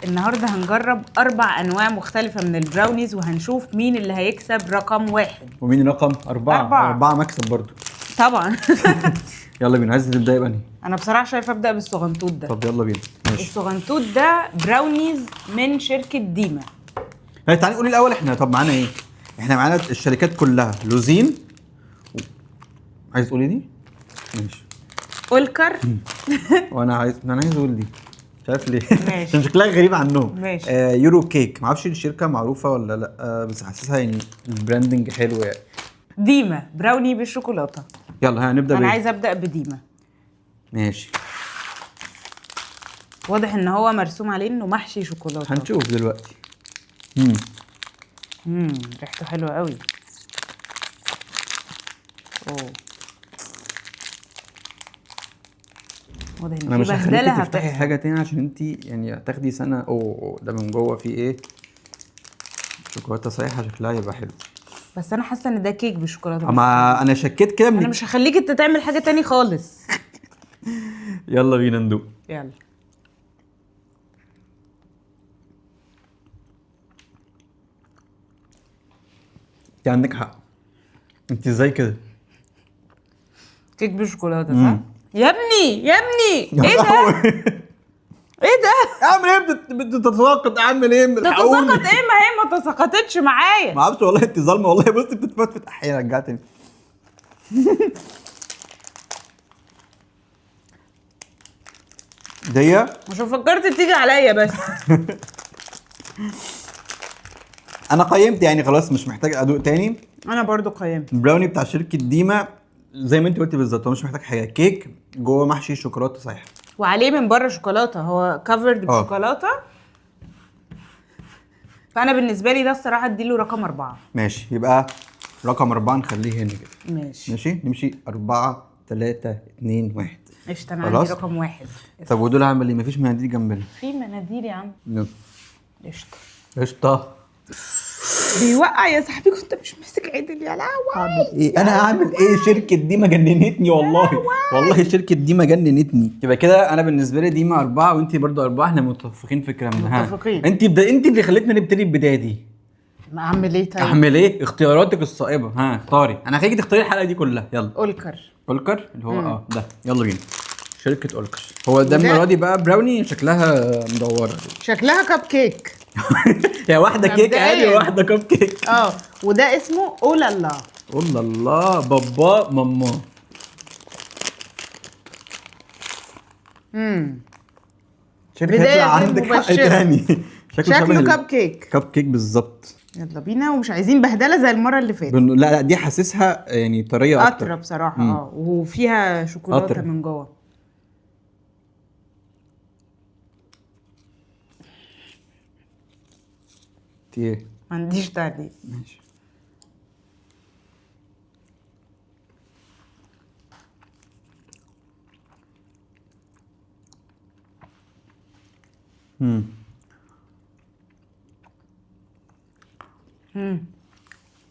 النهارده هنجرب 4 أنواع مختلفة من البراونيز وهنشوف مين اللي هيكسب رقم 1. ومين رقم 4؟ 4 مكسب برضو طبعا. يلا بينا. عايز تبدأ بأنهي؟ أنا بصراحة شايفة أبدأ بالصغنطوط ده. طب يلا بينا. ماشي. الصغنطوط ده براونيز من شركة ديما. تعالي قولي الأول احنا طب معانا ايه؟ احنا معانا الشركات كلها لوزين عايز تقولي دي؟ ماشي. أولكر. وانا عايز اقول دي مش عارف ليه. ماشي. عشان شكلها غريب عنهم. ماشي. يورو كيك، ما اعرفش الشركه معروفه ولا لا، بس حاسسها يعني البراندنج حلو يعني. ديما براوني بالشوكولاته. يلا هنبدا انا بايه؟ عايزه ابدا بديما. ماشي. واضح ان هو مرسوم عليه انه محشي شوكولاته. هنشوف دلوقتي. ريحته حلوه قوي. اوه واضح ان انا في مش هخليكي بهدله تفتحي هتحصل. حاجه تاني عشان انت يعني هتاخدي سنه. اوه ده من جوه فيه ايه؟ شوكولاته صحيحه، شكلها يبقى حلو. بس انا حاسه ان ده كيك بالشوكولاته. اما انا شكيت كده انا مش هخليك انت تعمل حاجه تاني خالص. يلا بينا ندوق. يلا. انت عندك حق. انت ازاي كده؟ كيك بالشوكولاته صح؟ يا ابني يا ابني ايه ده؟ ايه ده؟ اعمل ايه؟ بتتساقط. اعمل ايه؟ تتساقط ايه؟ ما هي ما تساقطتش معايا. ما اعرفش والله. انت ظالمه والله. بصي بتتفتفت احيانا. رجعتني. دي مش فكرت تيجي عليا بس. انا قيمت يعني خلاص، مش محتاج ادوق تاني. انا برضو قيمت. البراوني بتاع شركه ديما زي ما انت قلتي بالظبط، هو مش محتاج حاجه. كيك جوه محشي شوكولاته صحيح، وعليه من بره شوكولاته، هو كفرد بشوكولاته. فانا بالنسبه لي ده الصراحه اديله رقم 4. ماشي. يبقى رقم 4 نخليه هنا كده. ماشي نمشي 4 3 2 1. قشطه. انا عندي رقم 1. طب ودول هعمل ايه؟ مفيش مناديل جنبنا؟ في مناديل يا عم. قشطه قشطه. بيوقع يا صاحبي، كنت مش ماسك عدل يا لهوي. اعمل ايه؟ انا هعمل ايه؟ شركه ديما جننتني والله. والله شركه ديما جننتني. يبقى كده انا بالنسبه لي ديما 4 وانت برضو 4. احنا متفقين في الكلام ده. متفقين. انت اللي خلتني نبتدي البدايه دي. ما اعمل ايه طيب؟ اعمل ايه؟ اختياراتك الصائبه. اختاري. انا هخليكي تختاري الحلقه دي كلها. يلا. اولكر اللي هو ده. يلا بينا. شركه اولكر. هو ده المره دي بقى براوني شكلها مدوره. شكلها كب كيك. هي واحده كيك عادي وواحده كب كيك. وده اسمه اولالا. اولالا بابا ماما. شكلك هيطلع عندك حق تاني. شكله كب كيك. كب كيك بالظبط. يلا بينا. ومش عايزين بهدله زي المره اللي فاتت. لا دي حاسسها يعني طريه اكتر. قطره بصراحه. وفيها شوكولاته أطرة من جوه. ايه؟ ما عنديش تعليق. ماشي.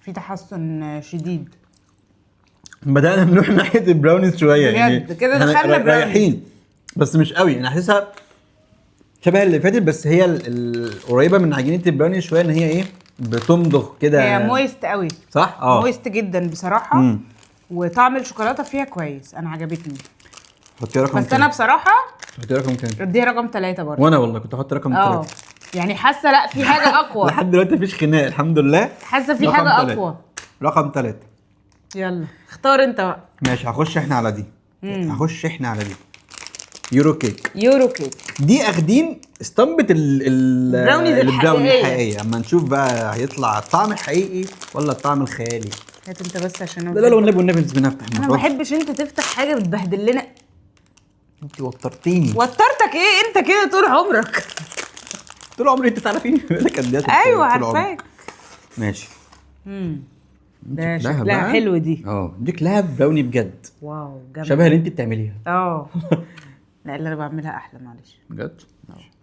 في تحسن شديد. بدأنا نروح ناحية البراونيز شوية يعني. كده دخلنا رايحين بس مش قوي. انا حاسسها شبه اللي فاتت، بس هي القريبة من عجينة البراونيز شوية، ان هي ايه بتمضغ كده. هي مويست قوي صح؟ مويست جدا بصراحة. وطعم الشوكولاتة فيها كويس. انا عجبتني. حطي رقم بس انا بصراحة حطي رقم كام؟ اديها رقم 3 برضه. وانا والله كنت احط رقم 3. يعني حاسة لا في حاجة اقوى. لحد دلوقتي مفيش خناق الحمد لله. حاسة في حاجة اقوى. رقم 3. يلا اختار انت بقى. ماشي. هخش احنا على دي. يورو كيك. دي اخدين اسطمبة البراونيز الحقيقية. اما نشوف بقى هيطلع الطعم الحقيقي ولا الطعم الخيالي. هات انت بس عشان لا والنبي بنفتح. انا ما بحبش انت تفتح حاجة بتبهدل لنا. انت وترتيني. وترتك ايه؟ انت كده طول عمرك. طول عمري انت تعرفيني. ايوه عارفاك. ماشي. ده شكلها حلو دي. دي شكلها براوني بجد. واو جامد. شبه اللي انت بتعمليها. لا اللي انا بعملها احلى. معلش بجد.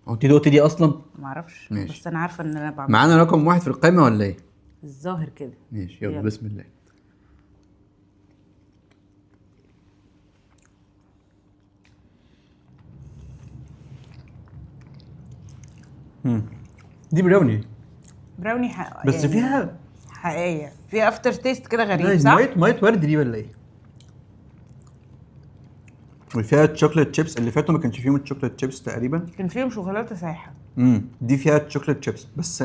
هو انت دوقتي دي اصلا؟ ما اعرفش. ماشي. بس انا عارفه ان انا بعمل. معانا رقم 1 في القائمه ولا ايه؟ الظاهر كده. ماشي. يلا بسم الله. دي براوني براوني بس يعني فيها حقيقيه، فيها افتر تيست كده غريب صح؟ ميه ورد دي ولا ايه؟ وفيها تشوكلت شيبس. اللي فاتوا ما كانش فيهم التشوكلت شيبس تقريبا، كان فيهم شوكولاته سايحه. دي فيها تشوكلت شيبس بس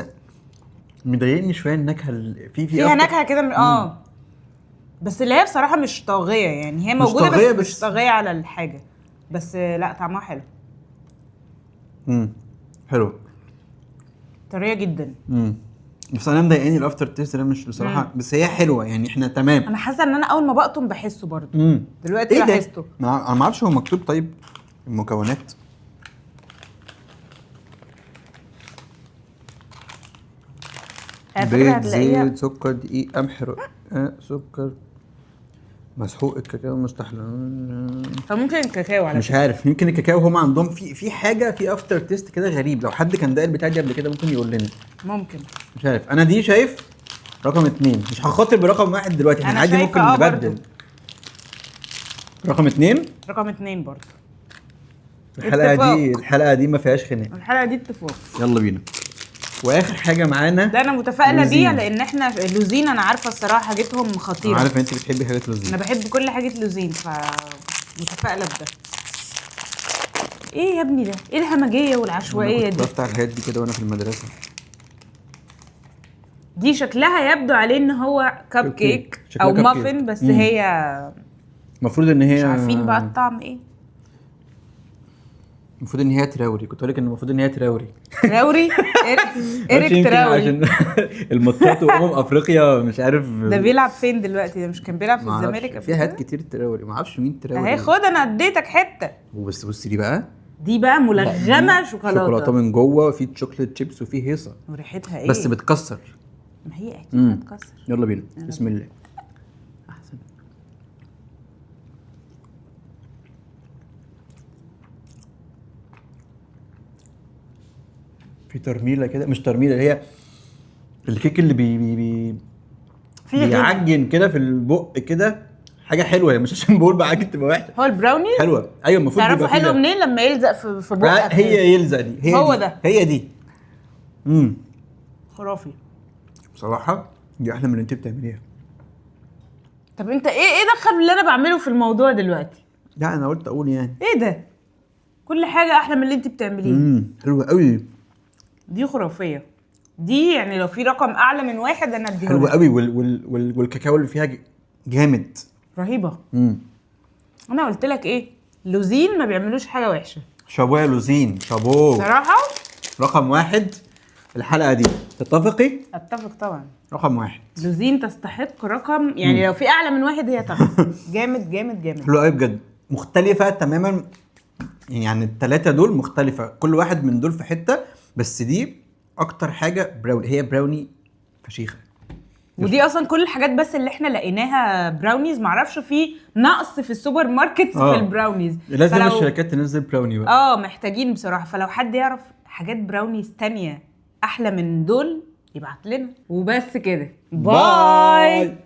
مضايقني شويه النكهه فيها نكهه كده بس اللي هي بصراحه مش طاغيه يعني، هي مش موجوده طاغية بس مش طاغيه على الحاجه، بس لا طعمها حلو. حلو طريه جدا. بس انا مضايقاني الافتر تيست ده مش بصراحه. بس هي حلوه يعني، احنا تمام. انا حاسه ان انا اول ما بقطم بحسه برضو. دلوقتي إيه لاحظته. انا ما اعرفش هو مكتوب طيب المكونات. بيض، زيت، سكر، دقيق، قمح، سكر مسحوق، الكاكاو مستحلى. فممكن الكاكاو على مش عارف، يمكن الكاكاو هم عندهم في حاجه في افتر تيست كده غريب. لو حد كان داق البتاع دي قبل كده ممكن يقول لنا. ممكن. مش عارف. انا دي شايف رقم 2. مش هخاطر برقم 1 دلوقتي، احنا عادي ممكن نبدل. رقم 2. رقم 2 برضو. الحلقه دي ما فيهاش خناق. الحلقه دي اتفاق. يلا بينا. واخر حاجه معانا ده انا متفائله بيه لان احنا لوزين انا عارفه الصراحه حاجتهم خطيره. انا عارف انت بتحبي حاجات لوزين. انا بحب كل حاجه لوزين متفائله بده. ايه يا ابني ده؟ ايه الهمجيه والعشوائيه دي؟ بفتح الحاجات دي كده وانا في المدرسه. دي شكلها يبدو عليه ان هو كب كيك او مافن، بس هي المفروض ان هي مش عارفين بقى الطعم ايه. المفروض ان هي تراوري. كنت هقول لك ان المفروض ان هي تراوري. تراوري إيريك تراوري عشان الماتشات افريقيا مش عارف ده بيلعب فين دلوقتي؟ ده مش كان بيلعب في الزمالك؟ في حاجات كتير تراوري، ما اعرفش مين تراوري. اهي خد انا اديتك حته. وبس دي بقى ملغمه شوكولاته من جوه، وفي تشوكلت شيبس وفي هيصه. وريحتها ايه؟ بس بتكسر. ما هي اكيد هتكسر. يلا بينا. بسم الله. احسن. في ترميله كده، مش ترميله، هي الكيك اللي بيعجن كده في البق كده. حاجه حلوه مش عشان بقول بعجن تبقى وحشه. هو البراوني حلوه. ايوه المفروض تعرفوا حلو منين؟ لما يلزق في بقك. هي يلزق دي. هو دي. ده. هي دي. خرافي بصراحه دي احلى من اللي انت بتعمليها. طب انت ايه دخل اللي انا بعمله في الموضوع دلوقتي؟ لا انا قلت اقول يعني ايه ده؟ كل حاجه احلى من اللي انت بتعمليه. حلوه قوي. دي خرافيه دي، يعني لو في رقم اعلى من 1 انا اديله. حلوه قوي. والكاكاو اللي فيها جامد. رهيبه. انا قلت لك ايه؟ لوزين ما بيعملوش حاجه وحشه. شابو يا لوزين، شابو صراحه. رقم 1 الحلقه دي. تتفقي؟ اتفق طبعا. رقم 1 لوزين تستحق رقم، يعني لو في اعلى من 1 هي طبعا. جامد جامد جامد. حلوه قوي بجد، مختلفه تماما يعني. الثلاثه دول مختلفه، كل واحد من دول في حته، بس دي اكتر حاجه براوني. هي براوني فشيخه. ودي اصلا كل الحاجات بس اللي احنا لقيناها براونيز. معرفش في نقص في السوبر ماركت في البراونيز. لازم الشركات تنزل براوني بقى. محتاجين بصراحه. فلو حد يعرف حاجات براونيز تانية احلى من دول يبعت لنا. وبس كده. باي.